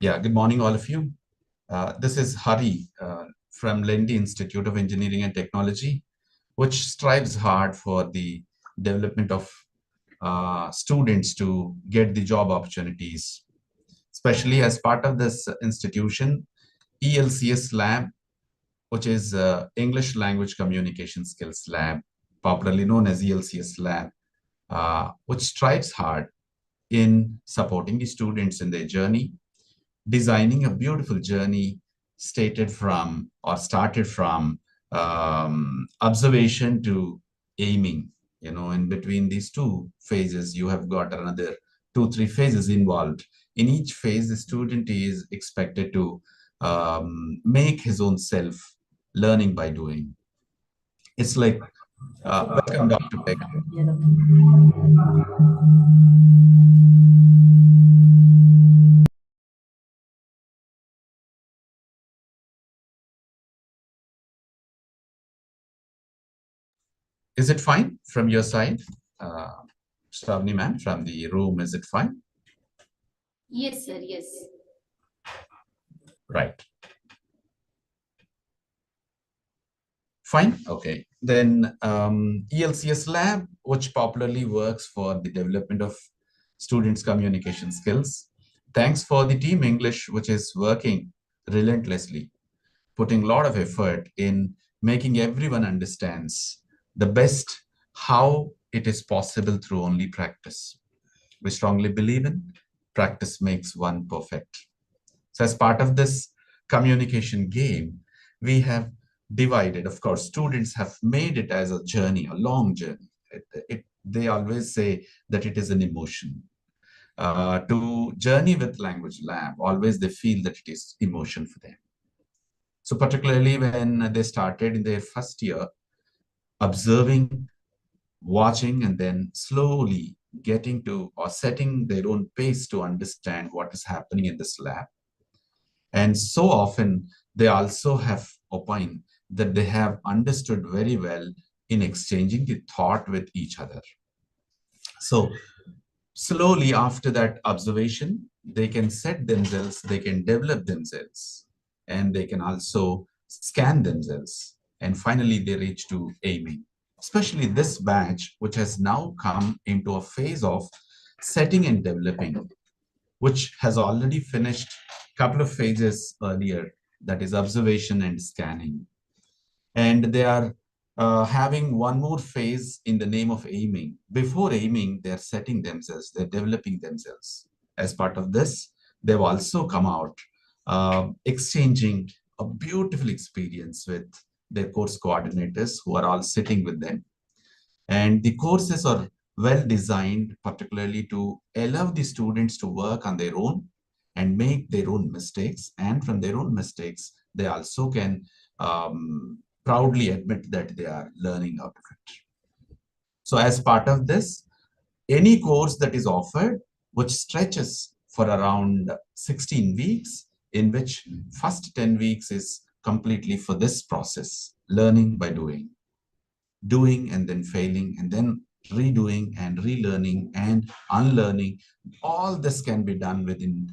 Yeah, good morning, all of you. This is Hari from Lendi Institute of Engineering and Technology, which strives hard for the development of students to get the job opportunities. Especially as part of this institution, ELCS Lab, which is English Language Communication Skills Lab, popularly known as ELCS Lab, which strives hard in supporting the students in their journey, designing a beautiful journey stated from or started from observation to aiming. In between these two phases, you have got another 2, 3 phases involved. In each phase, the student is expected to make his own self learning by doing. It's like, welcome, Dr. Beck. Is it fine from your side? Uh, Shravani ma'am, from the room, is it fine? Yes, sir. Yes. Right. Fine. Okay. Then ELCS Lab, which popularly works for the development of students' communication skills. Thanks for the team English, which is working relentlessly, putting a lot of effort in making everyone understands the best how it is possible through only practice. We strongly believe in practice makes one perfect. So as part of this communication game, we have divided, of course, students have made it as a journey, a long journey. They always say that it is an emotion. To journey with Language Lab, always they feel that it is emotion for them. So particularly when they started in their first year, observing, watching, and then slowly getting to or setting their own pace to understand what is happening in this lab. And so often they also have opined that they have understood very well in exchanging the thought with each other. So slowly after that observation, they can set themselves, they can develop themselves, and they can also scan themselves. And finally, they reach to aiming. Especially this batch, which has now come into a phase of setting and developing, which has already finished a couple of phases earlier, that is observation and scanning. And they are having one more phase in the name of aiming. Before aiming, they're setting themselves, they're developing themselves. As part of this, they've also come out exchanging a beautiful experience with their course coordinators who are all sitting with them. And the courses are well designed, particularly to allow the students to work on their own and make their own mistakes. And from their own mistakes, they also can proudly admit that they are learning out of it. So as part of this, any course that is offered, which stretches for around 16 weeks, in which first 10 weeks is completely for this process, learning by doing and then failing and then redoing and relearning and unlearning. All this can be done within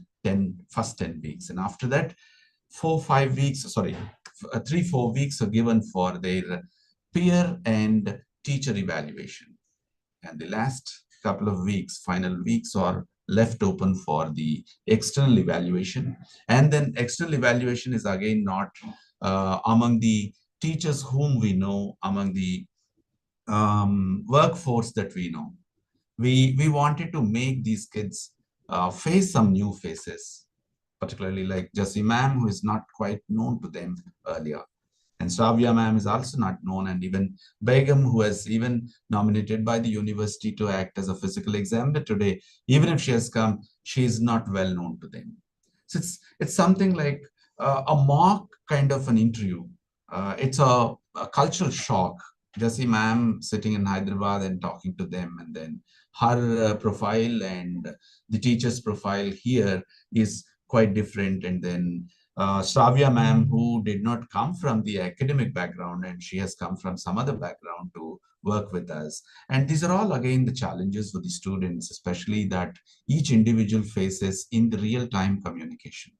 first 10 weeks. And after that, 4 5 weeks, sorry, 3 4 weeks are given for their peer and teacher evaluation. And the last couple of weeks, final weeks, are left open for the external evaluation. And then external evaluation is again not among the teachers whom we know, among the workforce that we know. We wanted to make these kids face some new faces, particularly like Jessie ma'am, who is not quite known to them earlier. And Shravya ma'am is also not known, and even Begum, who has even nominated by the university to act as a physical examiner today, even if she has come, she is not well known to them. So it's something like a mock kind of an interview. It's a cultural shock. Jessie ma'am sitting in Hyderabad and talking to them, and then her profile and the teacher's profile here is quite different. And then Shravya ma'am, who did not come from the academic background, and she has come from some other background to work with us. And these are all, again, the challenges for the students, especially that each individual faces in the real-time communication.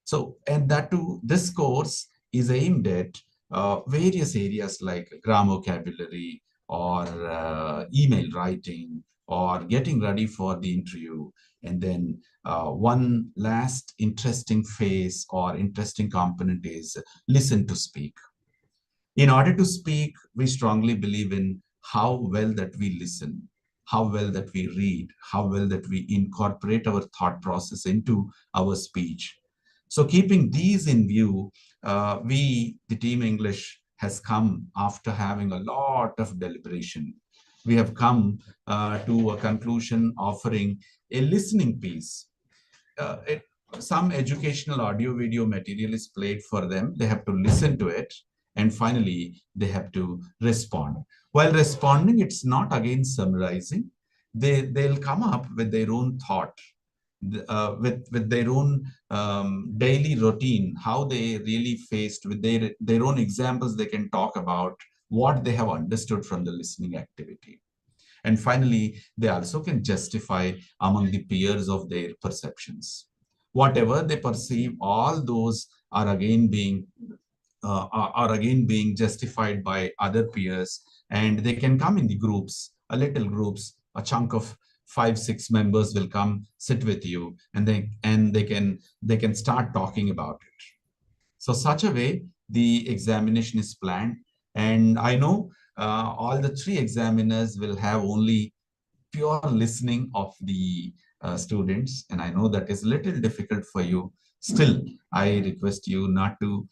So, and that too, this course is aimed at various areas like grammar vocabulary or email writing or getting ready for the interview. And then one last interesting phase or interesting component is listen to speak. In order to speak, we strongly believe in how well that we listen, how well that we read, how well that we incorporate our thought process into our speech. So, keeping these in view, the Team English, has come after having a lot of deliberation. We have come to a conclusion offering a listening piece. Some educational audio video material is played for them. They have to listen to it, and finally they have to respond. While responding, it's not again summarizing. They'll come up with their own thought, with their own daily routine, how they really faced with their own examples. They can talk about what they have understood from the listening activity. And finally, they also can justify among the peers of their perceptions. Whatever they perceive, all those are again being justified by other peers, and they can come in the groups, a little groups, a chunk of 5, 6 members will come sit with you, and they can start talking about it. So such a way, the examination is planned. And I know all the three examiners will have only pure listening of the students, and I know that is a little difficult for you. Still, I request you not to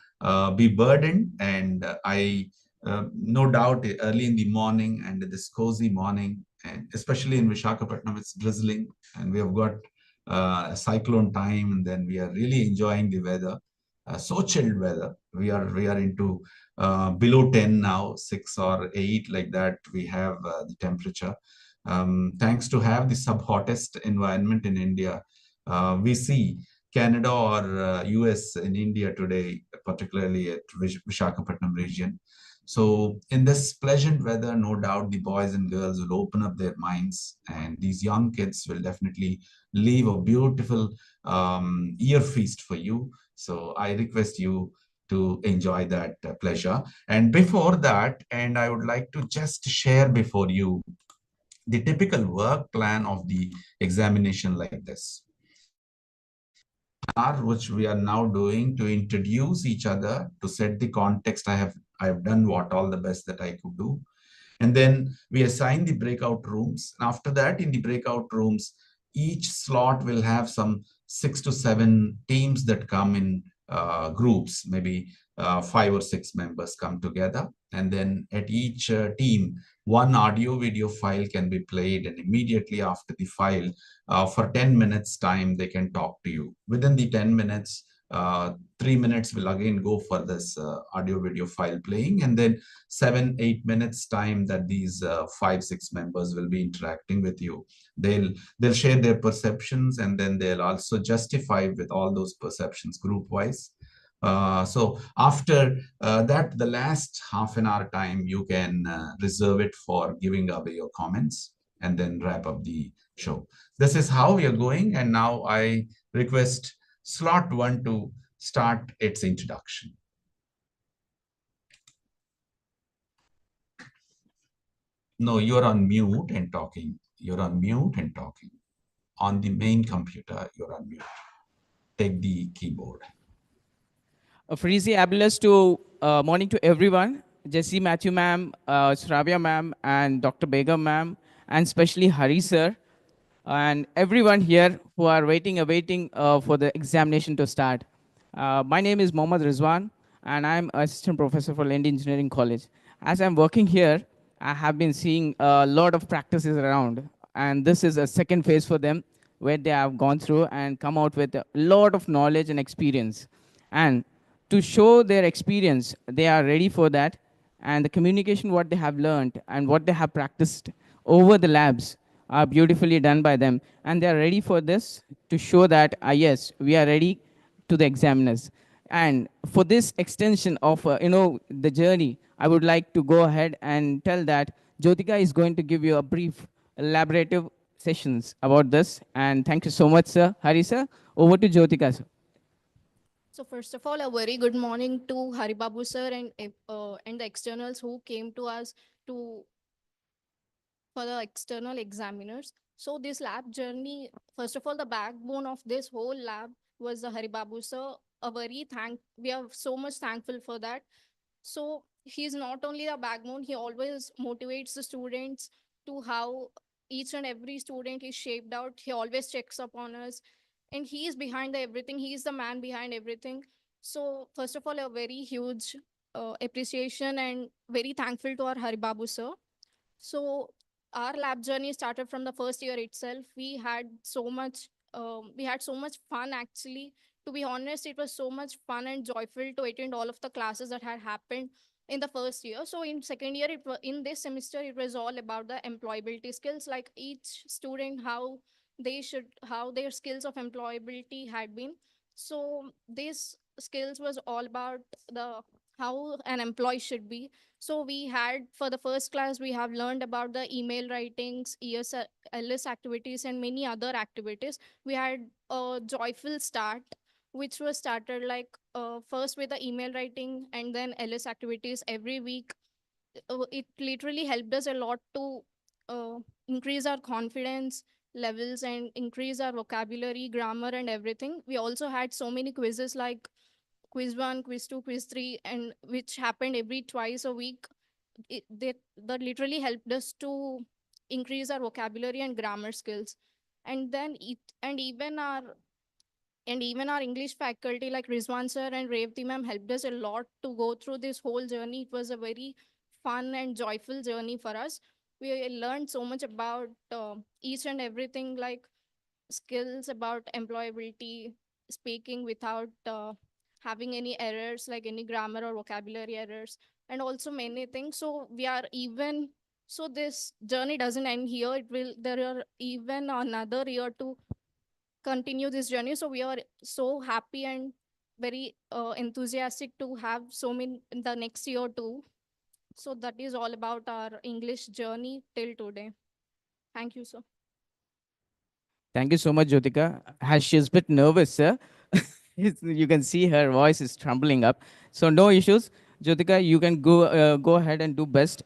be burdened, and I no doubt early in the morning and this cozy morning, and especially in Vishakhapatnam, it's drizzling, and we have got cyclone time, and then we are really enjoying the weather. So chilled weather. We are into below 10 now, 6 or 8, like that. We have the temperature. Thanks to have the sub-hottest environment in India, we see Canada or US in India today, particularly at Vishakhapatnam region. So in this pleasant weather, no doubt the boys and girls will open up their minds, and these young kids will definitely leave a beautiful ear feast for you. So I request you to enjoy that pleasure. And before that, and I would like to just share before you the typical work plan of the examination like this. Which we are now doing to introduce each other, to set the context. I have done what all the best that I could do. And then we assign the breakout rooms. And after that, in the breakout rooms, each slot will have some 6 to 7 teams that come in groups, maybe 5 or 6 members come together. And then at each team, one audio video file can be played, and immediately after the file, for 10 minutes time, they can talk to you. Within the 10 minutes, 3 minutes will again go for this audio video file playing, and then 7, 8 minutes time that these 5, 6 members will be interacting with you. They'll share their perceptions, and then they'll also justify with all those perceptions group wise. So after that, the last half an hour time, you can reserve it for giving away your comments, and then wrap up the show. This is how we are going. And now I request slot 1 to start its introduction. No, you're on mute and talking. You're on mute and talking. On the main computer, you're on mute. Take the keyboard. A Freezy Abulus to morning to everyone. Jesse Matthew ma'am, Shravya ma'am, and Dr. Begum ma'am, and especially Hari sir, and everyone here who are awaiting for the examination to start. My name is Mohammad Rizwan, and I'm assistant professor for Land Engineering College. As I'm working here, I have been seeing a lot of practices around, and this is a second phase for them where they have gone through and come out with a lot of knowledge and experience. And to show their experience, they are ready for that. And the communication, what they have learned and what they have practiced over the labs are beautifully done by them. And they are ready for this to show that, yes, we are ready to the examiners. And for this extension of the journey, I would like to go ahead and tell that Jyotika is going to give you a brief elaborative sessions about this. And thank you so much, sir. Hari sir, over to Jyotika, sir. So first of all, a very good morning to Haribabu sir and the externals who came to us to for the external examiners. So this lab journey, first of all, the backbone of this whole lab was the Haribabu sir. We are so much thankful for that. So he's not only the backbone, he always motivates the students to how each and every student is shaped out. He always checks up on us, and he is behind the everything. He is the man behind everything. So first of all, a very huge appreciation and very thankful to our Haribabu sir. So our lab journey started from the first year itself. We had so much fun actually. To be honest, it was so much fun and joyful to attend all of the classes that had happened in the first year. So in second year, in this semester, it was all about the employability skills, like each student how their skills of employability had been. So these skills was all about the how an employee should be. So we had for the first class, we have learned about the email writings, ESLS activities, and many other activities. We had a joyful start, which was started like first with the email writing and then LS activities every week. It literally helped us a lot to uh, increase our confidence levels and increase our vocabulary, grammar, and everything. We also had so many quizzes like quiz 1, quiz 2, quiz 3, and which happened every twice a week. That literally helped us to increase our vocabulary and grammar skills. And then it and even our English faculty like Rizwan sir and Revati ma'am helped us a lot to go through this whole journey. It was a very fun and joyful journey for us. We learned so much about each and everything, like skills about employability, speaking without having any errors, like any grammar or vocabulary errors, and also many things. So we are even so this journey doesn't end here. It will There are even another year to continue this journey. So we are so happy and very enthusiastic to have so many in the next year too. So that is all about our English journey till today. Thank you, sir. Thank you so much, Jyotika. Has she's a bit nervous, sir. You can see her voice is trembling up. So no issues, Jyotika. You can go ahead and do best.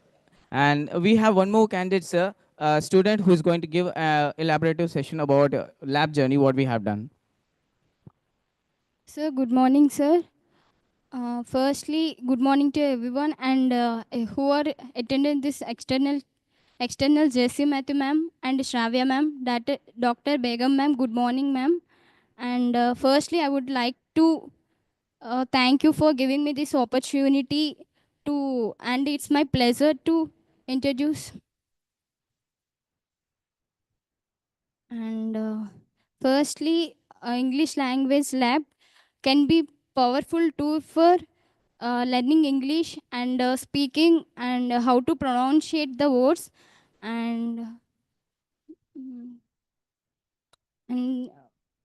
And we have one more candidate, sir, a student who is going to give an elaborative session about lab journey, what we have done. Sir, good morning, sir. Firstly, good morning to everyone and who are attending this external JC Matthew ma'am and Shravya ma'am, Dr. Begum ma'am. Good morning, ma'am. And firstly, I would like to thank you for giving me this opportunity and it's my pleasure to introduce. And firstly, English language lab can be powerful tool for learning English and speaking and how to pronunciate the words and mm, and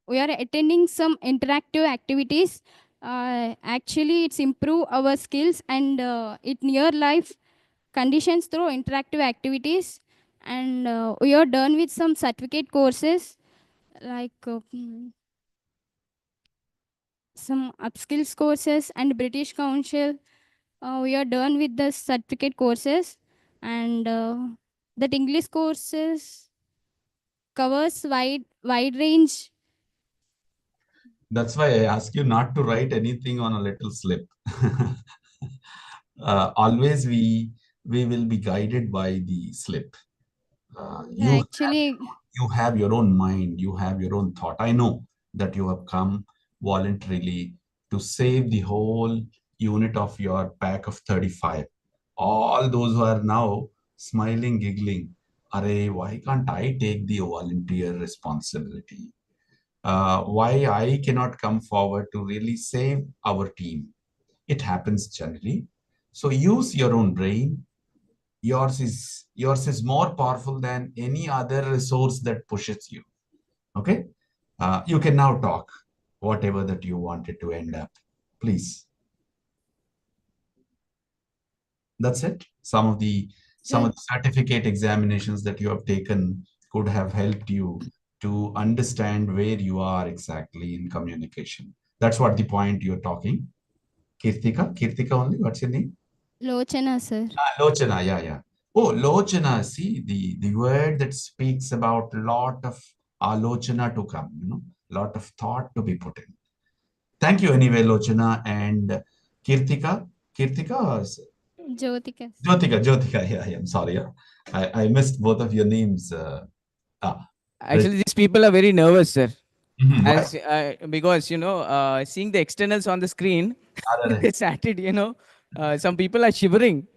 we are attending some interactive activities. Actually, it's improve our skills and it near life conditions through interactive activities. And we are done with some certificate courses like some upskills courses and British Council. We are done with the certificate courses and that English courses covers wide range. That's why I ask you not to write anything on a little slip. Always we will be guided by the slip. Actually, You have your own mind, you have your own thought. I know that you have come voluntarily to save the whole unit of your pack of 35. All those who are now smiling, giggling, Array, why can't I take the volunteer responsibility? Why I cannot come forward to really save our team? It happens generally. So use your own brain. Yours is more powerful than any other resource that pushes you. Okay, you can now talk whatever that you wanted to end up, please. That's it. Some sir, of the certificate examinations that you have taken could have helped you to understand where you are exactly in communication. That's what the point you're talking. Kirtika only. What's your name? Lochana, sir. Lochana. Yeah, yeah. Oh, Lochana. See the word that speaks about lot of alochana to come. Lot of thought to be put in. Thank you anyway, Lochana and Kirtika. Kirtika or Jyotika. Jyotika? Jyotika. Yeah, yeah. I'm sorry. Yeah. I missed both of your names. Very- Actually, these people are very nervous, sir. Why? As because seeing the externals on the screen, they started. Some people are shivering.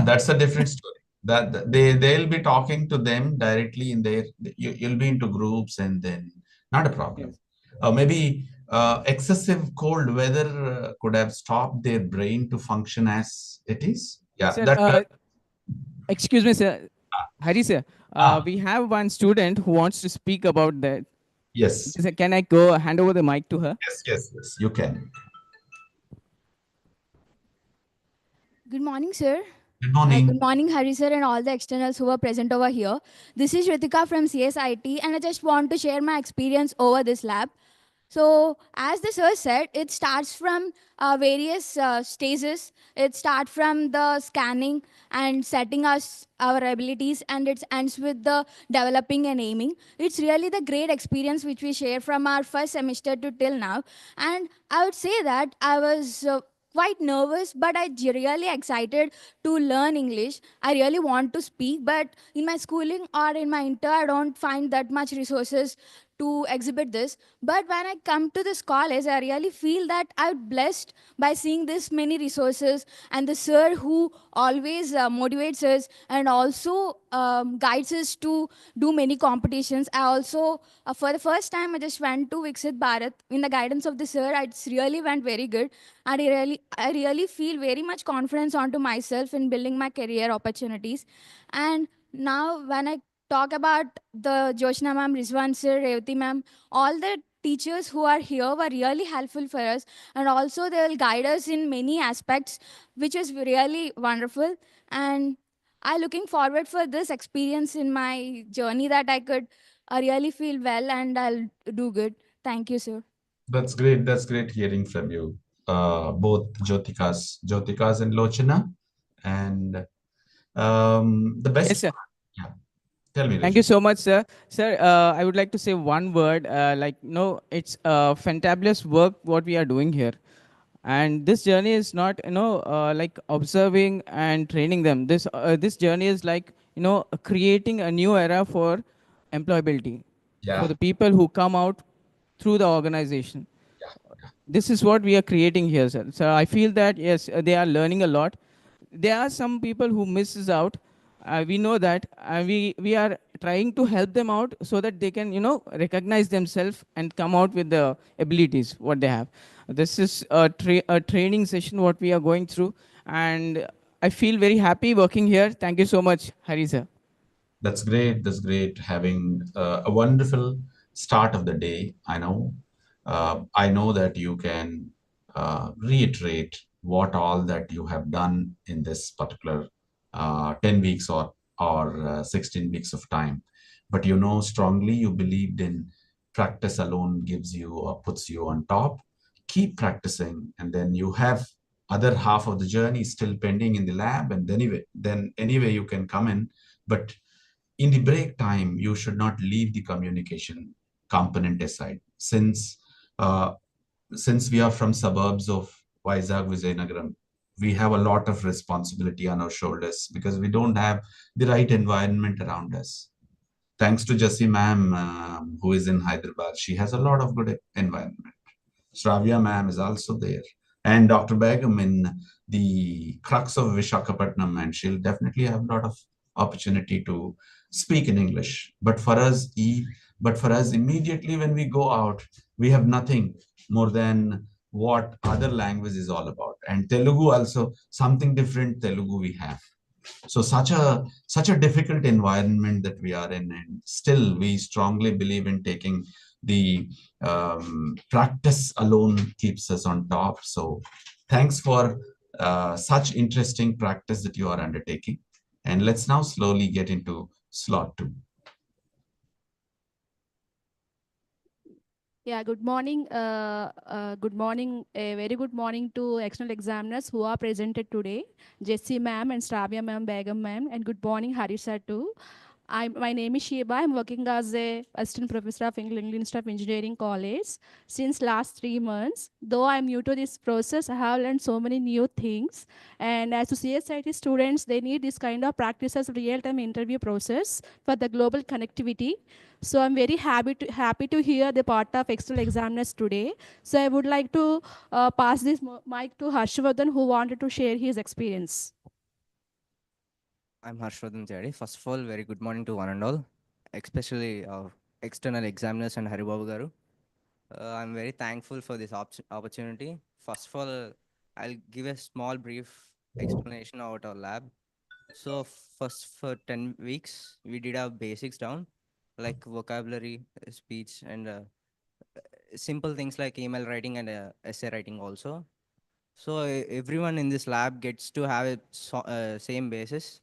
That's a different story. That they'll be talking to them directly in their. You'll be into groups and then not a problem. Yes. Maybe excessive cold weather could have stopped their brain to function as it is. Yeah, Sir, that. excuse me, sir. Hari, sir. Ah, We have one student who wants to speak about that. yes, Sir, can I go hand over the mic to her? yes, yes, yes. You can. Good morning, sir. Good morning. Good morning, Hari sir, and all the externals who are present over here. This is Ritika from CSIT, and I just want to share my experience over this lab. So, as the sir said, it starts from various stages. It starts from the scanning and setting us our abilities, and it ends with the developing and aiming. It's really the great experience which we share from our first semester to till now. And I would say that I was quite nervous, but really excited to learn English. I really want to speak, but in my schooling or in my inter, I don't find that much resources to exhibit this. But when I come to this college, I really feel that I'm blessed by seeing this many resources and the sir who always motivates us and also guides us to do many competitions. I also, for the first time, I just went to Viksit Bharat in the guidance of the sir. It really went very good, and I really feel very much confidence onto myself in building my career opportunities. And now, when I talk about the Joshna ma'am, Rizwan sir, Revati ma'am, all the teachers who are here were really helpful for us, and also they will guide us in many aspects, which is really wonderful. And I'm looking forward for this experience in my journey that I could really feel well and I'll do good. Thank you, sir. That's great. That's great hearing from you. Both Jyotikas and Lochana, and the Yes, best. sir. Yeah. Tell me, Thank you Lochana. so much, sir. Sir, I would like to say one word. It's fantabulous work what we are doing here. And this journey is not, like observing and training them. This journey is like, creating a new era for employability for Yeah. the people who come out through the organization. Yeah. This is what we are creating here, sir. So I feel that yes, they are learning a lot. There are some people who misses out. We know that, we are trying to help them out so that they can recognize themselves and come out with the abilities what they have. This is a training session what we are going through, and I feel very happy working here. Thank you so much, Hari sir. That's great. That's great. Having a wonderful start of the day. I know that you can reiterate what all that you have done in this particular 10 weeks or 16 weeks of time. But you know strongly you believed in practice alone gives you or puts you on top. Keep practicing, and then you have other half of the journey still pending in the lab, and then anyway you can come in. But in the break time, you should not leave the communication component aside. Uh, since we are from suburbs of Vizag, Vizianagaram, we have a lot of responsibility on our shoulders because we don't have the right environment around us. Thanks to Jessie ma'am, who is in Hyderabad, she has a lot of good environment. Shravya ma'am is also there. And Dr. Begum in the crux of Vishakhapatnam, and she'll definitely have a lot of opportunity to speak in English. But for us, immediately when we go out, we have nothing more than what other language is all about. And Telugu also, something different Telugu we have. So such a difficult environment that we are in, and still we strongly believe in taking the practice alone keeps us on top. So thanks for such interesting practice that you are undertaking. And let's now slowly get into slot 2. Yeah, good morning. Good morning. A very good morning to external examiners who are presented today. Jessie ma'am and Stravya ma'am, Begum ma'am, and good morning, Harisha too. My name is Sheba. I'm working as a assistant professor of English Institute of Engineering College since last 3 months. Though I'm new to this process, I have learned so many new things. And as to CSIT students, they need this kind of practice as real-time interview process for the global connectivity. So I'm very happy to hear the part of external examiners today. So I would like to pass this mic to Harshvardhan, who wanted to share his experience. I'm Harshvardhan Jari. First of all, very good morning to one and all, especially our external examiners and Haribabu Garu. I'm very thankful for this opportunity. First of all, I'll give a small brief explanation about our lab. So first for 10 weeks, we did our basics down, like vocabulary, speech, and simple things like email writing and essay writing also. So everyone in this lab gets to have a same basis,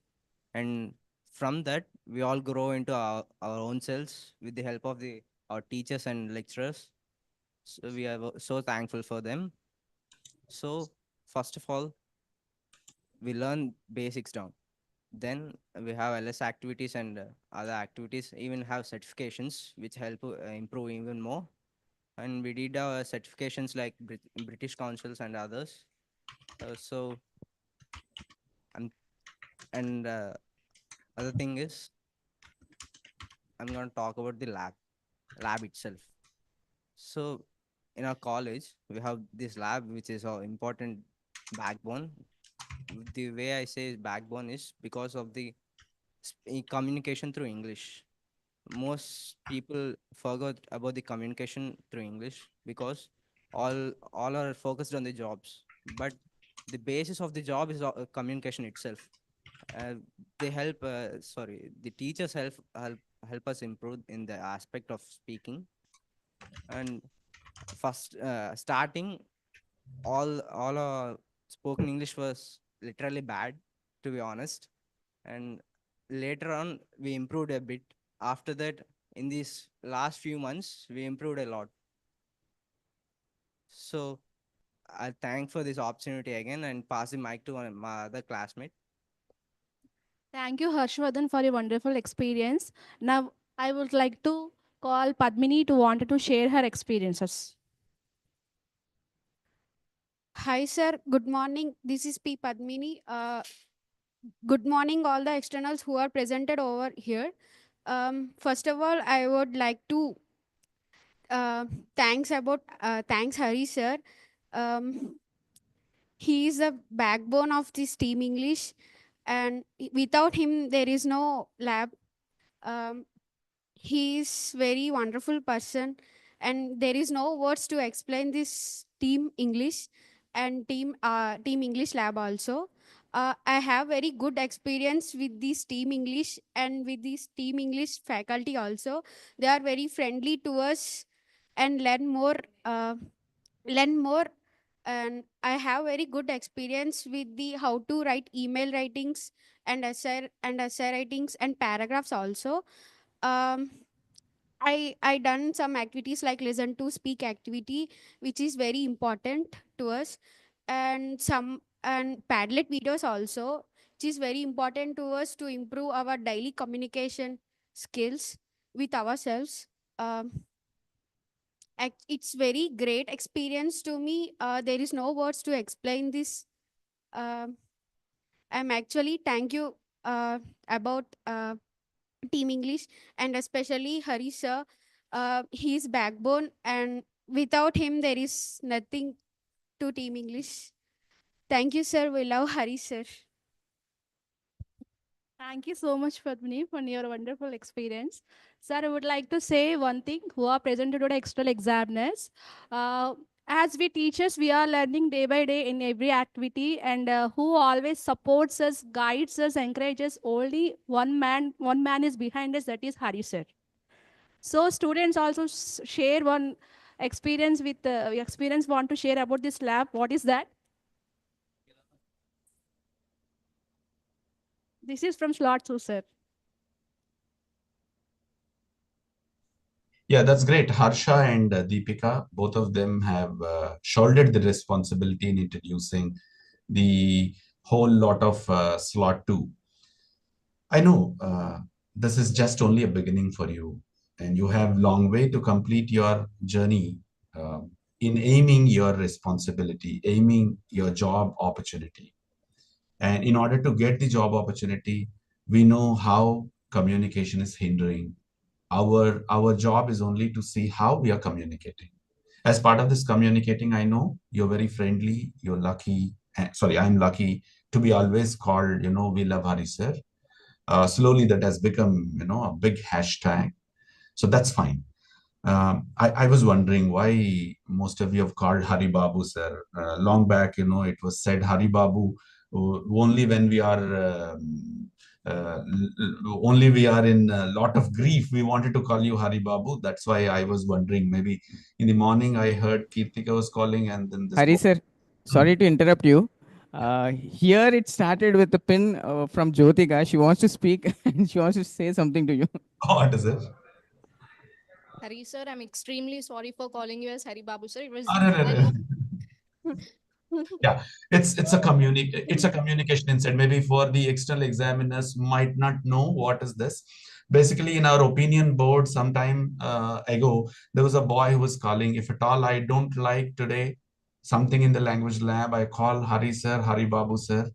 and from that we all grow into our own selves with the help of the our teachers and lecturers. So we are so thankful for them. So first of all, we learn basics down. Then we have LS activities and other activities, even have certifications which help improve even more. And we did our certifications like British councils and others. So I'm and other thing is I'm going to talk about the lab itself. So in our college, we have this lab, which is our important backbone. The way I say backbone is because of the communication through English. Most people forgot about the communication through English because all are focused on the jobs. But the basis of the job is communication itself. Uh, they help. The teachers help us improve in the aspect of speaking. And first starting all spoken English was literally bad, to be honest. And later on we improved a bit. After that, in these last few months, we improved a lot. So I thank for this opportunity again and pass the mic to my other classmate. Thank you, Harshvardhan, for your wonderful experience. Now, I would like to call Padmini to wanted to share her experiences. Hi, sir. Good morning. This is P. Padmini. Good morning, all the externals who are presented over here. First of all, I would like to uh, thanks Hari sir. Um, he is the backbone of this team English, and without him, there is no lab. Um, he is very wonderful person, and there is no words to explain this team English and team English lab also. I have very good experience with this team English and with this team English faculty also. They are very friendly to us and uh, learn more. And I have very good experience with the how to write email writings and essay writings and paragraphs also. um, I done some activities like listen to speak activity, which is very important to us, and some and Padlet videos also, which is very important to us to improve our daily communication skills with ourselves. Um, it's very great experience to me. There is no words to explain this. Um I'm actually thank you about Team English, and especially Hari sir. He's backbone, and without him, there is nothing to Team English. Thank you, sir. We love Hari sir. Thank you so much, Padmini, for your wonderful experience. Sir, I would like to say one thing who are presented today external examiners. Uh, as we teachers, we are learning day by day in every activity, and who always supports us, guides us, encourages. Only one man is behind us. That is Hari sir. So students also share one experience with experience want to share about this lab. What is that? This is from Slot sir. Yeah, that's great. Harsha and Deepika, both of them have shouldered the responsibility in introducing the whole lot of slot two. I know this is just only a beginning for you, and you have long way to complete your journey uh, in aiming your responsibility, aiming your job opportunity. And in order to get the job opportunity, we know how communication is hindering. Our job is only to see how we are communicating. As part of this communicating, I know you're very friendly. You're lucky. Sorry, I'm lucky to be always called. We love Hari sir. Slowly, that has become a big hashtag. So that's fine. I was wondering why most of you have called Hari Babu, sir. Long back, it was said Hari Babu only when we are only we are in a lot of grief. We wanted to call you Hari Babu. That's why I was wondering. Maybe in the morning I heard Kirtika was calling, and then this. Hari sir, Hmm. sorry to interrupt you. Here it started with the pin from Jyotika. She wants to speak and she wants to say something to you. What is it? Hari sir, I'm extremely sorry for calling you as Hari Babu sir. It was I Arre. know. Yeah, it's a communication insight. Maybe for the external examiners might not know what is this. Basically, in our opinion board some time ago, there was a boy who was calling, if at all I don't like today something in the language lab, I call Hari sir, Hari Babu sir.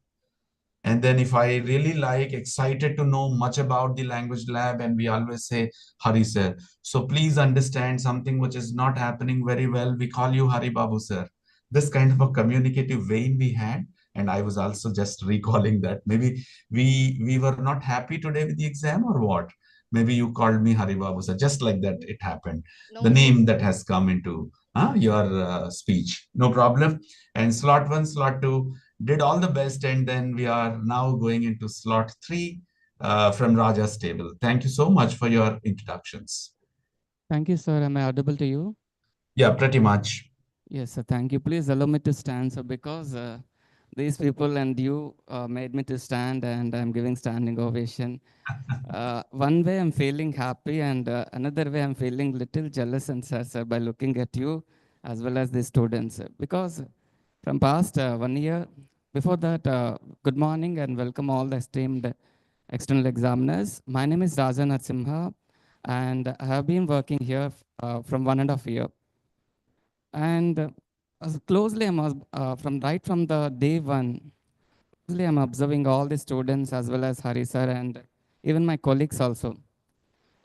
And then if I really like, excited to know much about the language lab, and we always say, Hari sir. So please understand something which is not happening very well, we call you Hari Babu sir. This kind of a communicative vein we had. And I was also just recalling that maybe we were not happy today with the exam or what? Maybe you called me Hari Babu sir. Just like that, it happened. The No, no. name that has come into your speech. No problem. And slot one, slot two did all the best, and then we are now going into slot three from Raja's table. Thank you so much for your introductions. Thank you, sir. Am I audible to you? Yeah, pretty much. Yes, sir. Thank you. Please allow me to stand, sir, because these people and you made me to stand, and I'm giving standing ovation. One way I'm feeling happy, and another way I'm feeling little jealous and sad, sir, by looking at you as well as the students, because from past 1 year, before that, good morning and welcome all the esteemed external examiners. My name is Raja Natsimha, and I have been working here from 1.5 year. And as closely, from right from the day one, closely I'm observing all the students as well as Hari sir and even my colleagues also.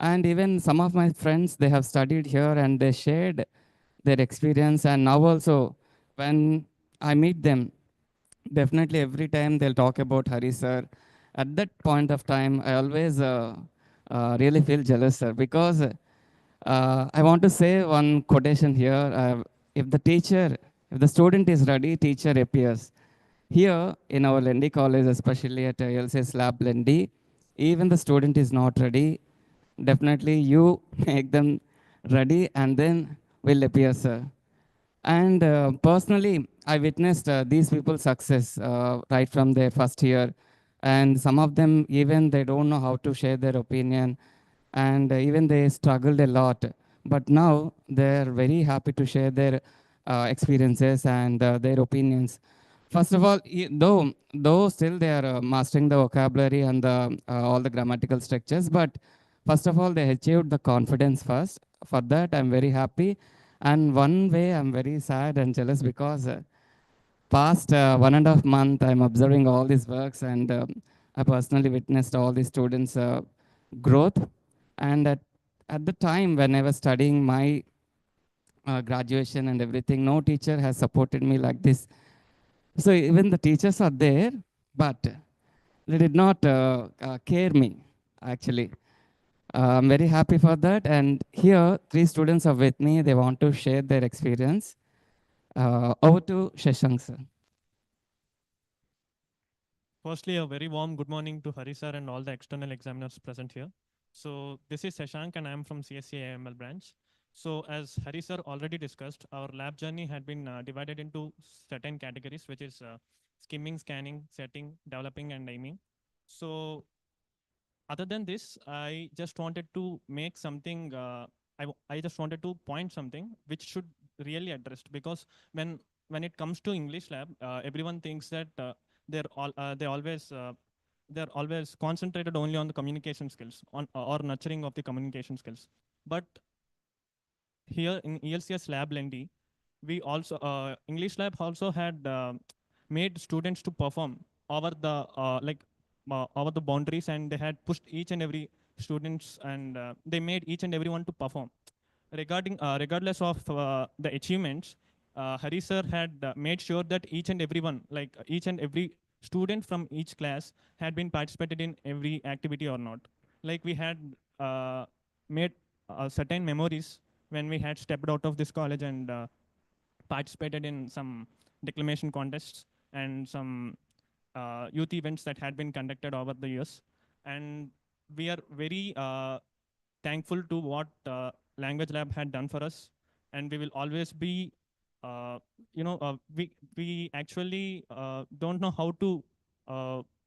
And even some of my friends, they have studied here and they shared their experience. And now also, when I meet them, definitely every time they'll talk about Hari sir. At that point of time, I always really feel jealous, sir, because I want to say one quotation here. If the teacher, if the student is ready, teacher appears. Here in our Lendi college, especially at LCS Lab Lendi, even the student is not ready. Definitely you make them ready and then will appear, sir. And personally, I witnessed these people's success right from their first year. And some of them, even they don't know how to share their opinion. And even they struggled a lot. But now they're very happy to share their experiences and their opinions. First of all, though still they are mastering the vocabulary and all the grammatical structures, but first of all, they achieved the confidence first. For that, I'm very happy. And one way I'm very sad and jealous because past 1.5 month, I'm observing all these works and I personally witnessed all the students' growth. And at the time when I was studying my graduation and everything, no teacher has supported me like this. So even the teachers are there, but they did not care me actually. I'm very happy for that. And here, 3 students are with me. They want to share their experience. Over to Shashank, sir. Firstly, a very warm good morning to Hari sir and all the external examiners present here. So this is Shashank and I am from CSIT branch. So as Hari sir already discussed, our lab journey had been divided into certain categories, which is skimming, scanning, setting, developing, and aiming. So other than this, I just wanted to make something I just wanted to point something which should really addressed, because when it comes to English lab, everyone thinks that they're always concentrated only on the communication skills on or nurturing of the communication skills. But here in ELCS lab Lendi, we also English lab also had made students to perform over the over the boundaries, and they had pushed each and every students, and they made each and everyone to perform regardless of the achievements. Hari sir had made sure that each and everyone, like each and every student from each class, had been participated in every activity or not. Like we had made certain memories when we had stepped out of this college and participated in some declamation contests and some youth events that had been conducted over the years. And we are very thankful to what Language Lab had done for us, and we will always be. We actually don't know how to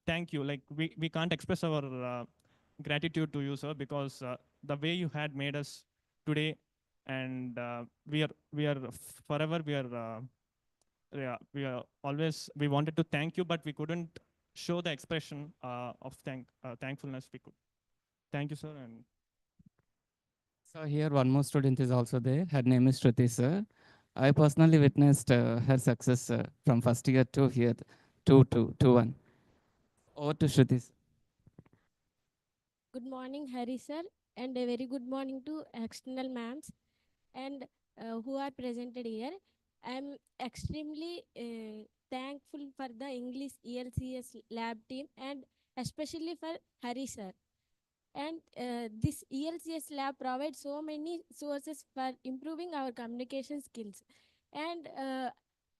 thank you. Like we can't express our gratitude to you, sir, because the way you had made us today, and we are forever we are yeah, we wanted to thank you, but we couldn't show the expression of thankfulness we could. Thank you, sir. And So here one more student is also there. Her name is Shruti sir. I personally witnessed her success from first year to here, 2-1. Over to Shruti sir. Good morning, Hari sir, and a very good morning to external ma'ams and who are presented here. I am extremely thankful for the English ELCS lab team and especially for Hari sir. And this ELCS lab provides so many sources for improving our communication skills. And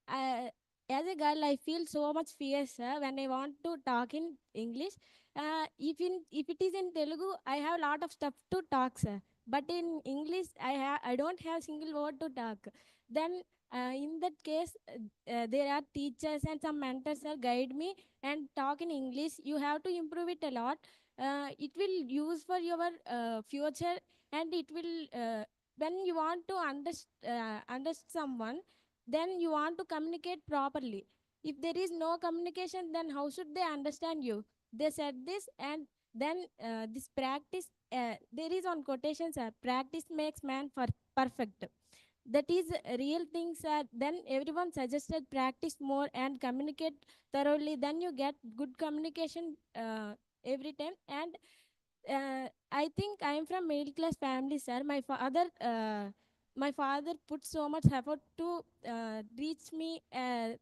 I, as a girl, I feel so much fear, sir, when I want to talk in English. If it is in Telugu, I have a lot of stuff to talk, sir. But in English, I don't have single word to talk. Then in that case, there are teachers and some mentors who guide me and talk in English. You have to improve it a lot. It will use for your future, and it will when you want to understand someone, then you want to communicate properly. If there is no communication, then how should they understand you? They said this, and then this practice, there is on quotations, practice makes man perfect. That is real things. Then everyone suggested practice more and communicate thoroughly, then you get good communication every time. And I think I am from middle class family, sir. My father put so much effort to reach me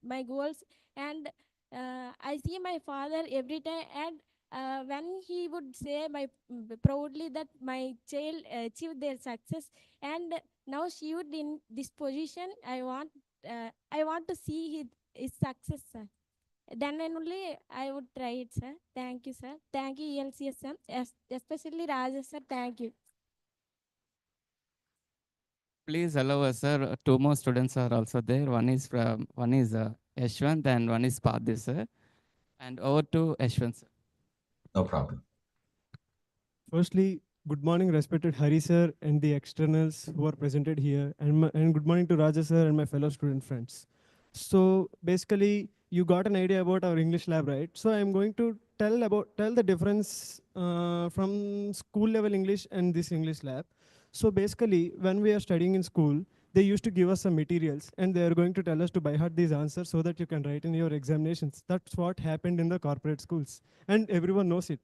my goals, and I see my father every time. And when he would say proudly that my child achieved their success, and now she would in this position, I want to see his success, sir. Then and only I would try it, sir. Thank you, sir. Thank you, ELCSM, especially Rajesh, sir. Thank you. Please allow us, sir. Two more students are also there. One is Yashwant and one is Padhi, sir. And over to Yashwant, sir. No problem. Firstly, good morning, respected Hari sir and the externals who are presented here, and good morning to Raja sir and my fellow student friends. So basically, you got an idea about our English lab, right? So I'm going to tell the difference from school level English and this English lab. So basically, when we are studying in school, they used to give us some materials, and they are going to tell us to by heart these answers so that you can write in your examinations. That's what happened in the corporate schools, and everyone knows it.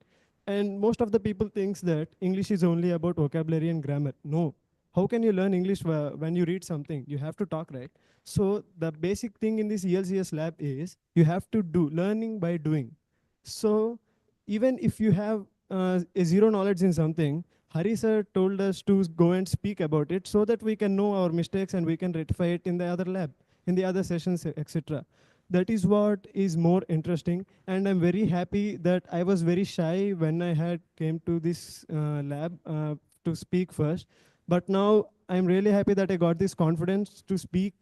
And most of the people thinks that English is only about vocabulary and grammar. No. How can you learn English when you read something? You have to talk, right? So the basic thing in this ELCS lab is you have to do learning by doing. So even if you have a zero knowledge in something, Hari sir told us to go and speak about it so that we can know our mistakes and we can rectify it in the other lab, in the other sessions, etc. That is what is more interesting, and I'm very happy that I was very shy when I had came to this lab to speak first, but now I'm really happy that I got this confidence to speak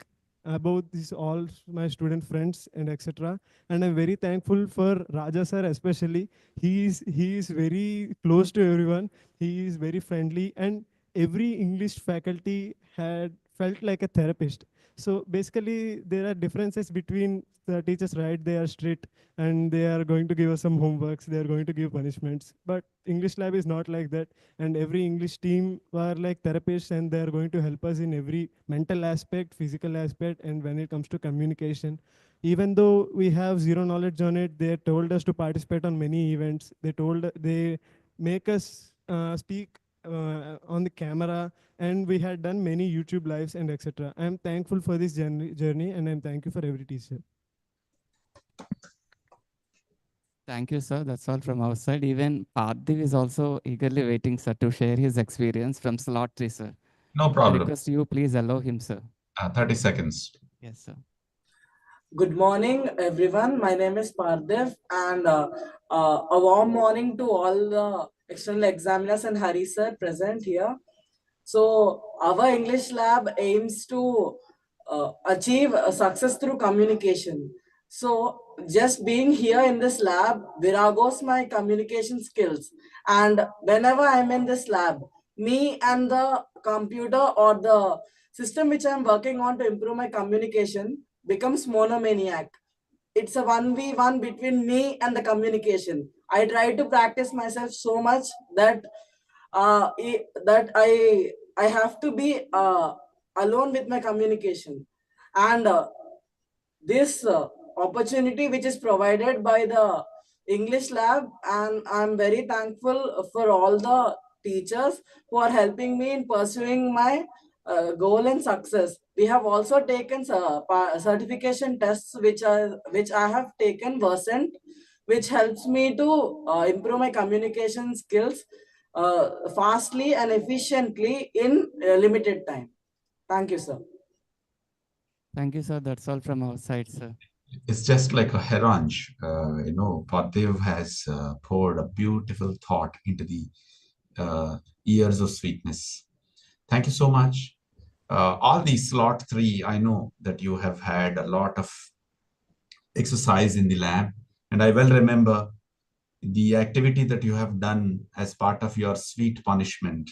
about this all my student friends and etc. And I'm very thankful for Raja sir especially. He is very close to everyone. He is very friendly, and every English faculty had felt like a therapist. So basically, there are differences between the teachers, right? They are strict and they are going to give us some homeworks. They are going to give punishments. But English lab is not like that. And every English team are like therapists, and they are going to help us in every mental aspect, physical aspect, and when it comes to communication. Even though we have zero knowledge on it, they told us to participate on many events. They make us speak on the camera, and we had done many YouTube lives and etc. I'm thankful for this journey, and I'm thank you for every teacher. Thank you, sir. That's all from our side. Even Parthiv is also eagerly waiting, sir, to share his experience from slot 3, sir. No I problem. request you, please allow him, sir. 30 seconds. Yes, sir. Good morning, everyone. My name is Pardev, and a warm morning to all the external examiners and Hari sir present here. So, our English lab aims to achieve success through communication. So, just being here in this lab viragos my communication skills. And whenever I'm in this lab, me and the computer or the system which I'm working on to improve my communication becomes monomaniac. It's a 1v1 between me and the communication. I try to practice myself so much that I have to be alone with my communication. And this opportunity which is provided by the English lab, and I'm very thankful for all the teachers who are helping me in pursuing my goal and success. We have also taken certification tests which I have taken versant, which helps me to improve my communication skills fastly and efficiently in limited time. Thank you, sir. Thank you, sir. That's all from our side, sir. It's just like a harangue. Parthiv has poured a beautiful thought into the ears of sweetness. Thank you so much. All these slot 3, I know that you have had a lot of exercise in the lab, and I well remember the activity that you have done as part of your sweet punishment.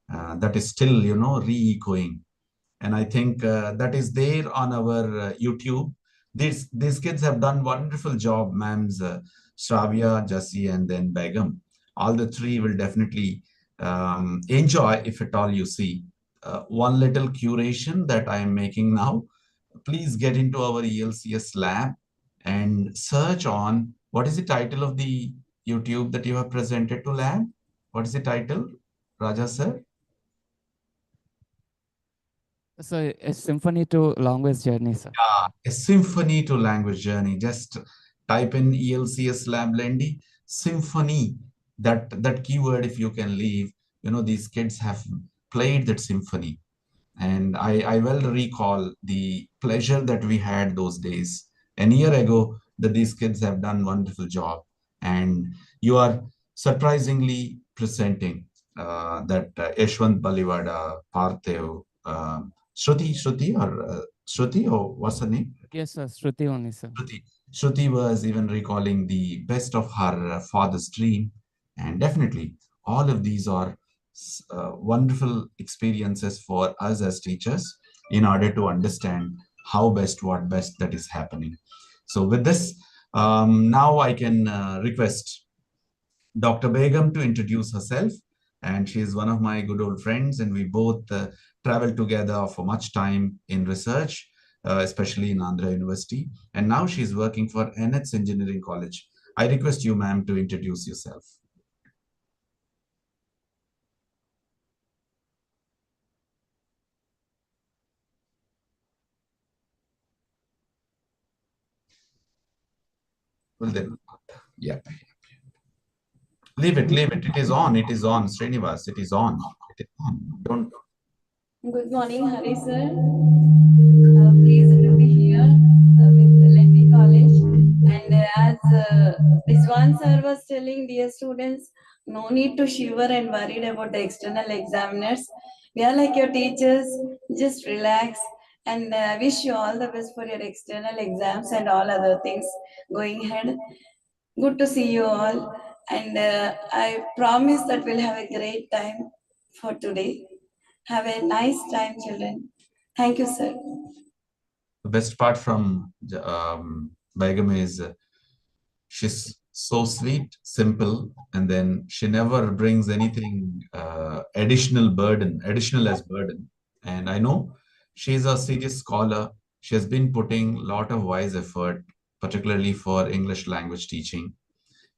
That is still, re-echoing. And I think that is there on our YouTube. These kids have done wonderful job, ma'ams, Shravya, Jassi, and then Begum. All the 3 will definitely enjoy if at all you see. One little curation that I am making now. Please get into our ELCS lab and search on what is the title of the YouTube that you have presented to lab. What is the title, Raja sir? So, a symphony to language journey, sir. A symphony to language journey. Just type in ELCS lab Lendi, symphony, that keyword if you can leave. These kids have played that symphony. And I well recall the pleasure that we had those days. An year ago, that these kids have done wonderful job. And you are surprisingly presenting that Yashwant Balivada, Parthiv, Shruti, or what's her name? Yes, sir. Shruti only, sir. Shruti was even recalling the best of her father's dream. And definitely, all of these are wonderful experiences for us as teachers in order to understand how best, what best that is happening. So with this, now I can request Dr. Begum to introduce herself. And she is one of my good old friends, and we both traveled together for much time in research, especially in Andhra University. And now she's working for NH Engineering College. I request you, ma'am, to introduce yourself. Well, then, yeah. Leave it. It is on. Srinivas, it is on. Don't. Good morning, Hari sir. Pleased to be here with Lenby College. And as Rizwan sir was telling, dear students, no need to shiver and worried about the external examiners. We are like your teachers. Just relax and wish you all the best for your external exams and all other things going ahead. Good to see you all. And I promise that we'll have a great time for today. Have a nice time, children. Thank you, sir. The best part from Begum is she's so sweet, simple, and then she never brings anything additional as burden. And I know she's a serious scholar. She has been putting a lot of wise effort, particularly for English language teaching.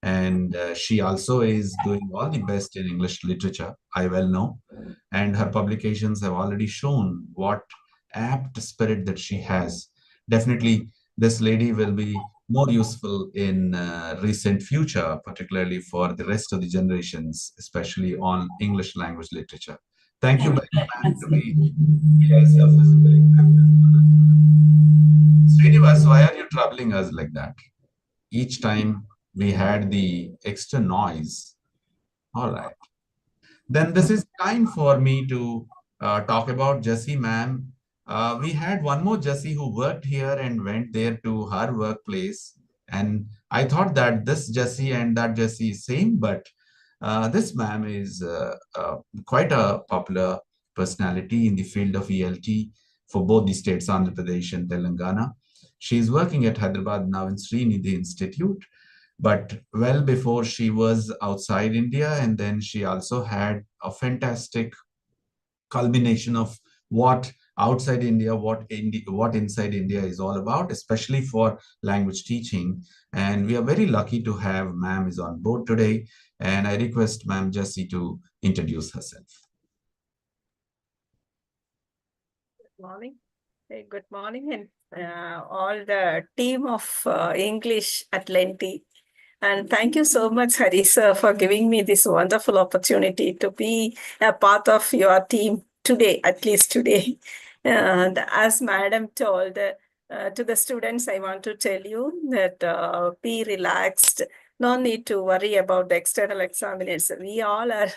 And she also is doing all the best in English literature, I well know. And her publications have already shown what apt spirit that she has. Definitely, this lady will be more useful in recent future, particularly for the rest of the generations, especially on English language literature. Thank you, ma'am, to be here physically. Srinivas, why are you troubling us like that? Each time we had the extra noise. All right. Then this is time for me to talk about Jessie, ma'am. We had one more Jessie who worked here and went there to her workplace. And I thought that this Jessie and that Jessie is same, but this ma'am is quite a popular personality in the field of ELT for both the states, Andhra Pradesh and Telangana. She is working at Hyderabad now in Srinidhi Institute, but well before she was outside India, and then she also had a fantastic culmination of what outside India, what inside India is all about, especially for language teaching. And we are very lucky to have ma'am is on board today. And I request ma'am Jessie to introduce herself. Good morning. Hey, good morning, and all the team of English Atlantic. And thank you so much, Harisa, for giving me this wonderful opportunity to be a part of your team today, at least today. And as Madam told, to the students, I want to tell you that be relaxed. No need to worry about the external examination. We all are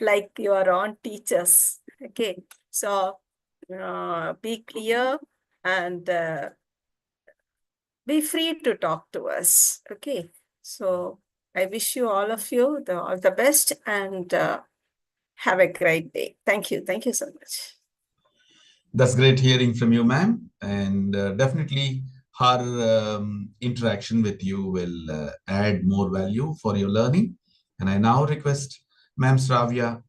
like your own teachers. Okay. So be clear and be free to talk to us. Okay. So I wish you all of you all the best and have a great day. Thank you. Thank you so much. That's great hearing from you, ma'am. And definitely her interaction with you will add more value for your learning. And I now request ma'am Sravya.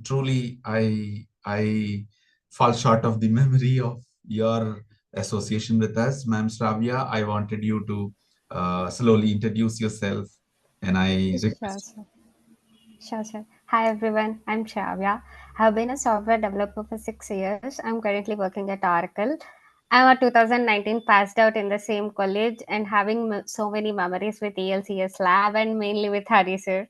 Truly, I fall short of the memory of your association with us. Ma'am Sravya, I wanted you to slowly introduce yourself. And I Sure, request. sir. Sure, sir. Hi, everyone. I'm Shravya. I've been a software developer for 6 years. I'm currently working at Oracle. I'm a 2019 passed out in the same college and having so many memories with ELCS lab and mainly with Hari sir.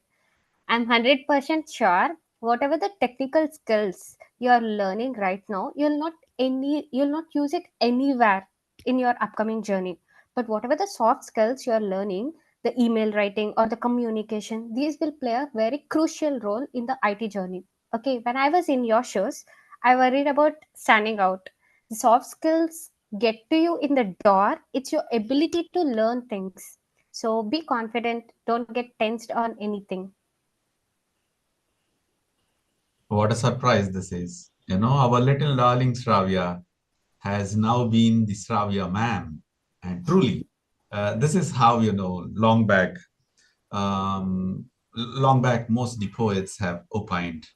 I'm 100% sure whatever the technical skills you're learning right now, you'll not use it anywhere in your upcoming journey. But whatever the soft skills you're learning, the email writing or the communication, these will play a very crucial role in the IT journey. Okay, when I was in your shoes, I worried about standing out. The soft skills get to you in the door, it's your ability to learn things. So be confident, don't get tensed on anything. What a surprise this is. You know, our little darling Shravya has now been the Shravya ma'am. And truly, this is how, you know, long back, most the poets have opined.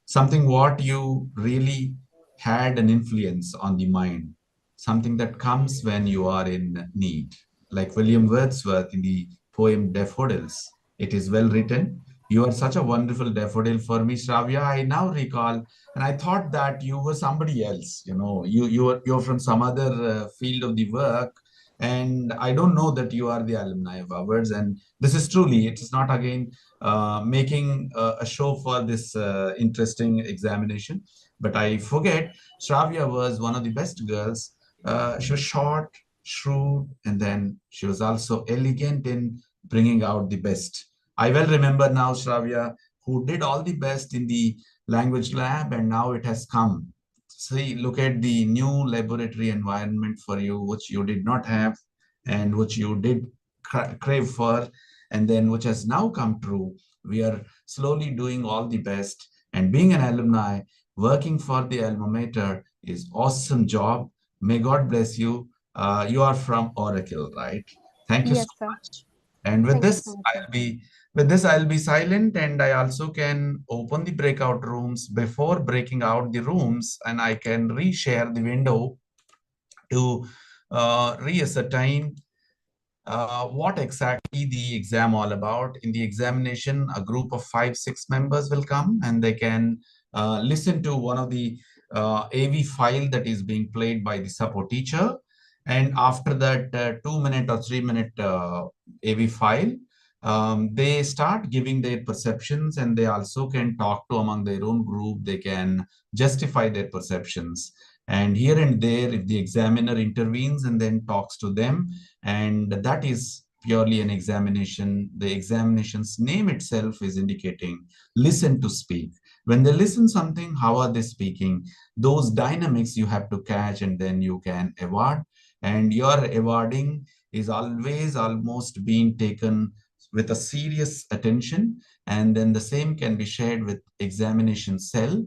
Something what you really had an influence on the mind, something that comes when you are in need. Like William Wordsworth in the poem Daffodils, it is well written. You are such a wonderful daffodil for me, Shravya. I now recall, and I thought that you were somebody else. You know, you're from some other field of the work, and I don't know that you are the alumni of ours. And this is truly, it is not again making a show for this interesting examination. But I forget, Shravya was one of the best girls. She was short, shrewd, and then she was also elegant in bringing out the best. I well remember now, Shravya, who did all the best in the language lab, and now it has come. See, look at the new laboratory environment for you, which you did not have, and which you did crave for, and then which has now come true. We are slowly doing all the best, And being an alumni, working for the alma mater is awesome job. May God bless you. You are from Oracle, right? Thank you so Yes, sir. much. And Thank you so much, sir. I'll be silent, and I also can open the breakout rooms before breaking out the rooms, and I can reshare the window to reascertain what exactly the exam all about. In the examination, a group of 5-6 members will come, and they can listen to one of the AV file that is being played by the support teacher. And after that 2 minute or 3 minute AV file, they start giving their perceptions, and they also can talk to among their own group. They can justify their perceptions. And here and there, if the examiner intervenes and then talks to them, and that is purely an examination. The examination's name itself is indicating listen to speak. When they listen something, how are they speaking? Those dynamics you have to catch, and then you can award. And your awarding is always almost being taken with a serious attention, and then the same can be shared with examination cell.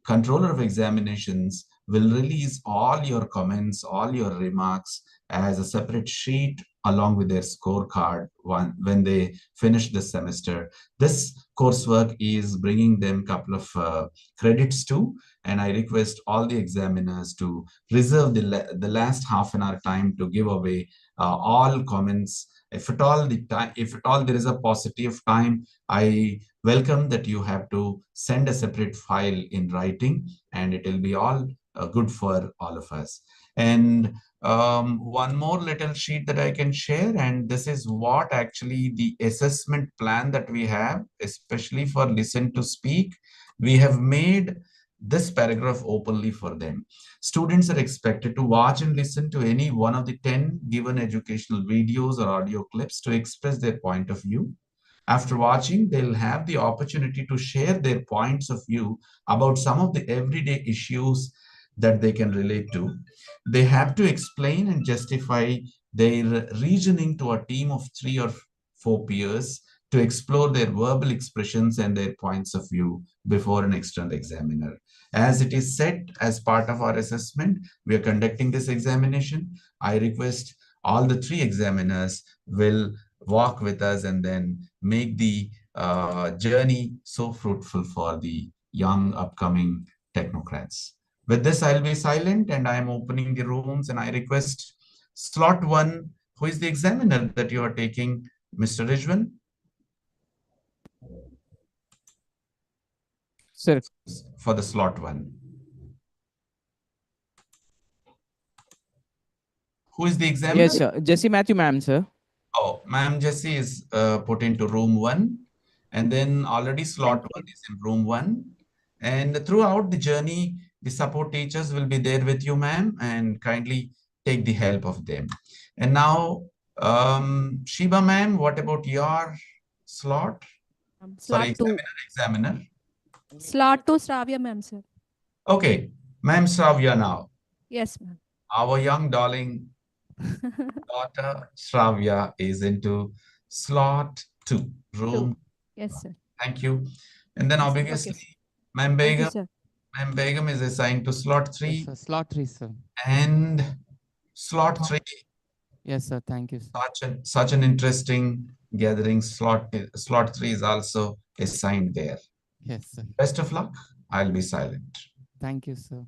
Controller of examinations will release all your comments, all your remarks as a separate sheet along with their scorecard when they finish the semester. This coursework is bringing them a couple of credits too, and I request all the examiners to reserve the last half an hour time to give away all comments. If at all there is a paucity of time, I welcome that you have to send a separate file in writing, and it will be all good for all of us. And one more little sheet that I can share, and this is what actually the assessment plan that we have, especially for listen to speak. We have made this paragraph openly for them. Students are expected to watch and listen to any one of the 10 given educational videos or audio clips to express their point of view. After watching, they'll have the opportunity to share their points of view about some of the everyday issues that they can relate to. They have to explain and justify their reasoning to a team of 3 or 4 peers to explore their verbal expressions and their points of view before an external examiner. As it is said as part of our assessment, we are conducting this examination. I request all the 3 examiners will walk with us and then make the journey so fruitful for the young upcoming technocrats. With this, I'll be silent and I am opening the rooms, and I request slot 1, who is the examiner that you are taking, Mr. Rijwan? Sir. For the slot 1. Who is the examiner? Yes, sir. Jesse Matthew, ma'am, sir. Oh, ma'am Jessie is put into room 1, and then already slot 1 is in room 1. And throughout the journey, the support teachers will be there with you, ma'am, and kindly take the help of them. And now, Shiba, ma'am, what about your slot? Sorry, Slot 2. examiner. Slot 2, Shravya ma'am, sir. Okay, ma'am Shravya now. Yes, ma'am. Our young darling daughter Shravya is into slot 2, room. Yes, sir. Thank you. And then obviously, Okay, Ma'am thank you, Begum, sir. Ma'am Begum is assigned to slot 3. Yes, sir. Slot 3, sir. And slot 3. Yes, sir. Thank you, sir. Such an interesting gathering. Slot 3 is also assigned there. Yes, sir. Best of luck. I'll be silent. Thank you, sir.